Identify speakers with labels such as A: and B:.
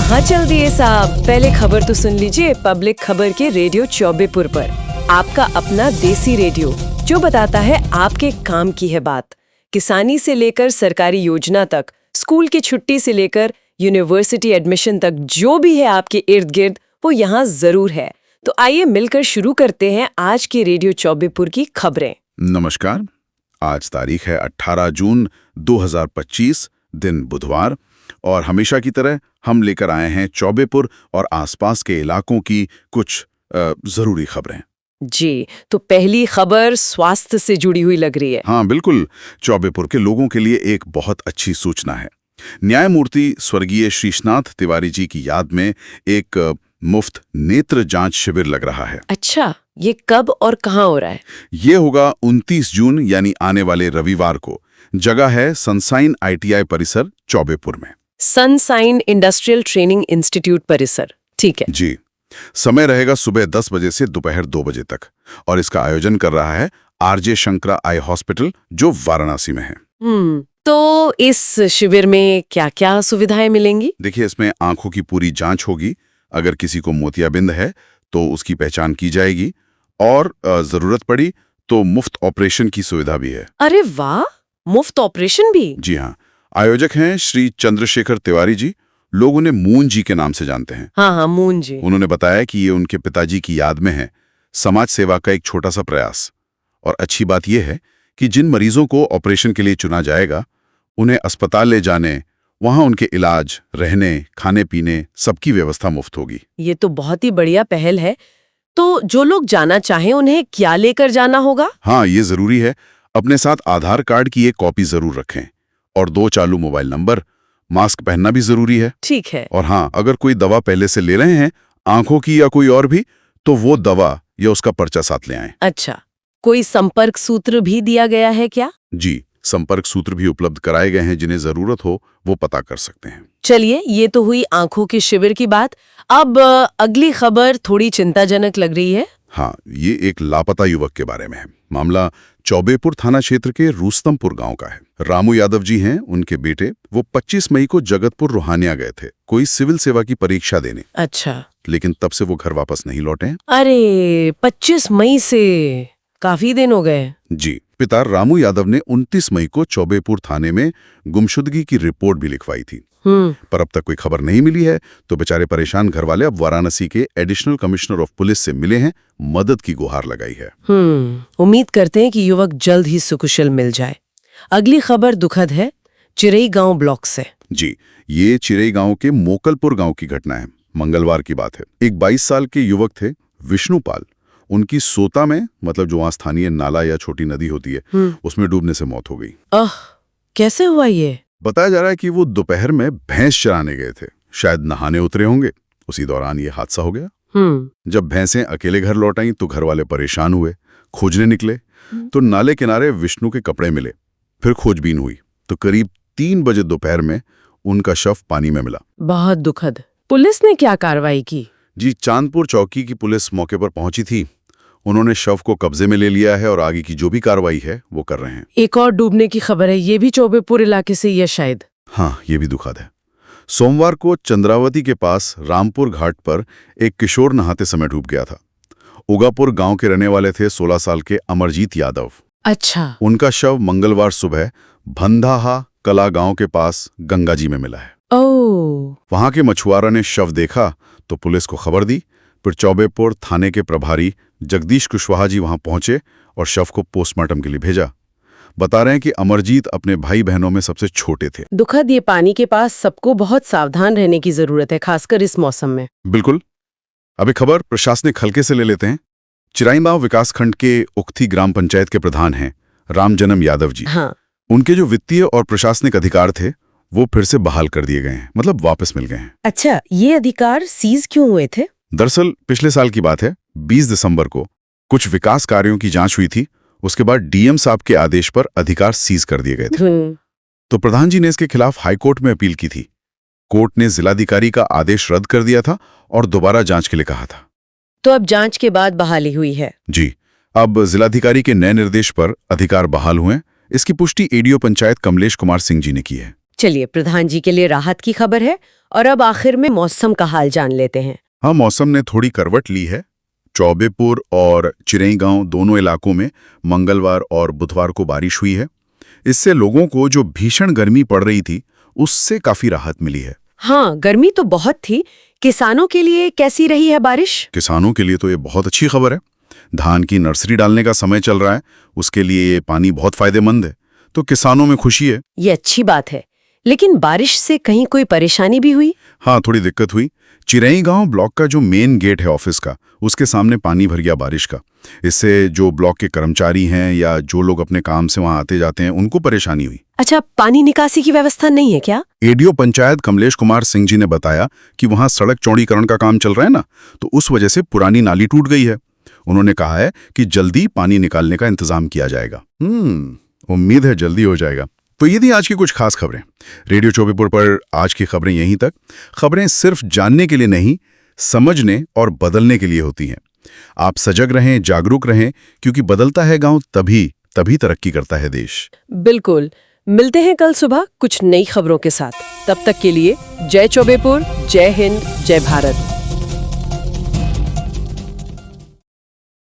A: कहाँ चल दिए साहब? पहले खबर तो सुन लीजिए पब्लिक खबर के रेडियो चौबेपुर पर। आपका अपना देसी रेडियो जो बताता है आपके काम की है बात। किसानी से लेकर सरकारी योजना तक, स्कूल की छुट्टी से लेकर यूनिवर्सिटी एडमिशन तक, जो भी है आपके इर्द गिर्द वो यहाँ जरूर है। तो आइए मिलकर शुरू करते हैं आज के रेडियो चौबेपुर की खबरें।
B: नमस्कार। आज तारीख है 18 जून 2025, दिन बुधवार, और हमेशा की तरह हम लेकर आए हैं चौबेपुर और आसपास के इलाकों की कुछ जरूरी खबरें।
A: जी, तो पहली खबर स्वास्थ्य से जुड़ी हुई लग रही है।
B: हाँ बिल्कुल, चौबेपुर के लोगों के लिए एक बहुत अच्छी सूचना है। न्यायमूर्ति स्वर्गीय श्रीनाथ तिवारी जी की याद में एक मुफ्त नेत्र जांच शिविर लग रहा है।
A: अच्छा, ये कब और कहाँ हो रहा है?
B: ये होगा 29 जून यानी आने वाले रविवार को। जगह है सनसाइन ITI परिसर चौबेपुर में।
A: सनसाइन इंडस्ट्रियल ट्रेनिंग इंस्टीट्यूट परिसर, ठीक है
B: जी। समय रहेगा सुबह 10 बजे से दोपहर 2 बजे तक, और इसका आयोजन कर रहा है RJ शंकरा आई हॉस्पिटल जो वाराणसी में है।
A: तो इस शिविर में क्या-क्या सुविधाएं मिलेंगी?
B: देखिए, इसमें आंखों की पूरी जांच होगी। अगर किसी को मोतियाबिंद है तो उसकी पहचान की जाएगी, और जरूरत पड़ी तो मुफ्त ऑपरेशन की सुविधा भी है।
A: अरे वाह, मुफ्त ऑपरेशन भी?
B: जी हाँ। आयोजक हैं श्री चंद्रशेखर तिवारी जी। लोग उन्हें मून जी के नाम से जानते हैं।
A: हाँ, मून जी।
B: उन्होंने बताया कि ये उनके पिताजी की याद में है, समाज सेवा का एक छोटा सा प्रयास। और अच्छी बात यह है कि जिन मरीजों को ऑपरेशन के लिए चुना जाएगा, उन्हें अस्पताल ले जाने, वहां उनके इलाज, रहने, खाने पीने, सबकी व्यवस्था मुफ्त होगी।
A: ये तो बहुत ही बढ़िया पहल है। तो जो लोग जाना चाहें उन्हें क्या लेकर जाना होगा?
B: हाँ, ये जरूरी है। अपने साथ आधार कार्ड की एक कॉपी जरूर रखें, और 2 चालू मोबाइल नंबर। मास्क पहनना भी जरूरी है।
A: ठीक है।
B: और हाँ, अगर कोई दवा पहले से ले रहे हैं, आंखों की या कोई और भी, तो वो दवा या उसका पर्चा साथ ले आएं।
A: अच्छा, कोई संपर्क सूत्र भी दिया गया है क्या?
B: जी, संपर्क सूत्र भी उपलब्ध कराए गए हैं। जिन्हें जरूरत हो वो पता कर सकते हैं।
A: चलिए, ये तो हुई आंखों के शिविर की बात। अब अगली खबर थोड़ी चिंताजनक लग रही है।
B: हाँ, ये एक लापता युवक के बारे में है। मामला चौबेपुर थाना क्षेत्र के रूस्तमपुर गांव का है। रामू यादव जी हैं उनके बेटे। वो 25 मई को जगतपुर रोहानिया गए थे कोई सिविल सेवा की परीक्षा देने।
A: अच्छा।
B: लेकिन तब से वो घर वापस नहीं लौटे हैं।
A: अरे, 25 मई से काफी दिन हो गए।
B: जी। पिता रामू यादव ने 29 मई को चौबेपुर थाने में गुमशुदगी की रिपोर्ट भी लिखवाई थी। पर अब तक कोई खबर नहीं मिली है। तो बेचारे परेशान घर वाले अब वाराणसी के एडिशनल कमिश्नर ऑफ पुलिस से मिले हैं, मदद की गुहार लगाई है।
A: उम्मीद करते हैं कि युवक जल्द ही सुकुशल मिल जाए। अगली खबर दुखद है, चिरई गांव ब्लॉक से।
B: जी, ये चिरई गांव के मोकलपुर गांव की घटना है। मंगलवार की बात है। एक 22 साल के युवक थे विष्णुपाल। उनकी सोता में, मतलब जो वहां स्थानीय नाला या छोटी नदी होती है, उसमें डूबने से मौत हो गई।
A: कैसे हुआ ये?
B: बताया जा रहा है कि वो दोपहर में भैंस चराने गए थे। शायद नहाने उतरे होंगे, उसी दौरान ये हादसा हो गया। जब भैंसें अकेले घर लौट आईं तो घर वाले परेशान हुए, खोजने निकले। तो नाले किनारे विष्णु के कपड़े मिले। फिर खोजबीन हुई तो करीब 3 बजे दोपहर में उनका शव पानी में मिला।
A: बहुत दुखद। पुलिस ने क्या कार्रवाई की?
B: जी, चांदपुर चौकी की पुलिस मौके पर पहुंची थी। उन्होंने शव को कब्जे में ले लिया है और आगे की जो भी कार्रवाई है वो कर रहे हैं।
A: एक और डूबने की खबर है, ये भी चौबेपुर इलाके से ही है शायद।
B: हाँ, ये भी दुखद है। सोमवार को चंद्रावती के पास रामपुर घाट पर एक किशोर नहाते समय डूब गया था। उगापुर गांव के रहने वाले थे 16 साल के अमरजीत यादव।
A: अच्छा।
B: उनका शव मंगलवार सुबह भंधाहा कला गांव के पास गंगा जी में मिला है। वहां के मछुआरा ने शव देखा तो पुलिस को खबर दी। फिर चौबेपुर थाने के प्रभारी जगदीश कुशवाहा जी वहां पहुंचे और शव को पोस्टमार्टम के लिए भेजा। बता रहे हैं कि अमरजीत अपने भाई बहनों में सबसे छोटे थे।
A: दुखद, ये पानी के पास सबको बहुत सावधान रहने की जरूरत है, खासकर इस मौसम में।
B: बिल्कुल। अब एक खबर प्रशासनिक हल्के से ले लेते हैं। चिराईमाव विकासखंड के उक्थी ग्राम पंचायत के प्रधान हैं रामजन्म यादव जी।
A: हाँ।
B: उनके जो वित्तीय और प्रशासनिक अधिकार थे वो फिर से बहाल कर दिए गए हैं, मतलब वापस मिल गए हैं।
A: अच्छा, ये अधिकार सीज क्यों हुए थे?
B: दरअसल पिछले साल की बात है, 20 दिसंबर को कुछ विकास कार्यों की जांच हुई थी। उसके बाद डीएम साहब के आदेश पर अधिकार सीज कर दिए गए थे। तो प्रधान जी ने इसके खिलाफ हाईकोर्ट में अपील की थी। कोर्ट ने जिलाधिकारी का आदेश रद्द कर दिया था और दोबारा जांच के लिए कहा था।
A: तो अब जांच के बाद बहाली हुई है?
B: जी, अब जिलाधिकारी के नए निर्देश पर अधिकार बहाल हुए। इसकी पुष्टि एडीओ पंचायत कमलेश कुमार सिंह जी ने की है।
A: चलिए, प्रधान जी के लिए राहत की खबर है। और अब आखिर में मौसम का हाल जान लेते हैं।
B: हाँ, मौसम ने थोड़ी करवट ली है। चौबेपुर और चिरई-गांव दोनों इलाकों में मंगलवार और बुधवार को बारिश हुई है। इससे लोगों को जो भीषण गर्मी पड़ रही थी उससे काफी राहत मिली है।
A: हाँ, गर्मी तो बहुत थी। किसानों के लिए कैसी रही है बारिश?
B: किसानों के लिए तो ये बहुत अच्छी खबर है। धान की नर्सरी डालने का समय चल रहा है, उसके लिए ये पानी बहुत फायदेमंद है, तो किसानों में खुशी है।
A: ये अच्छी बात है, लेकिन बारिश से कहीं कोई परेशानी भी हुई?
B: हाँ, थोड़ी दिक्कत हुई। चिरई-गांव ब्लॉक का जो मेन गेट है ऑफिस का, उसके सामने पानी भर गया बारिश का। इससे जो ब्लॉक के कर्मचारी हैं या जो लोग अपने काम से वहां आते जाते हैं उनको परेशानी हुई।
A: अच्छा, पानी निकासी की व्यवस्था नहीं है क्या?
B: एडीओ पंचायत कमलेश कुमार सिंह जी ने बताया कि वहां सड़क चौड़ीकरण का काम चल रहा है ना, तो उस वजह से पुरानी नाली टूट गई है। उन्होंने कहा है कि जल्दी पानी निकालने का इंतजाम किया जाएगा। उम्मीद है जल्दी हो जाएगा। तो ये थी आज की कुछ खास खबरें। रेडियो चौबेपुर पर आज की खबरें यहीं तक। खबरें सिर्फ जानने के लिए नहीं, समझने और बदलने के लिए होती हैं। आप सजग रहें, जागरूक रहें, क्योंकि बदलता है गांव तभी तरक्की करता है देश।
A: बिल्कुल। मिलते हैं कल सुबह कुछ नई खबरों के साथ। तब तक के लिए जय चौबेपुर, जय हिंद, जय भारत।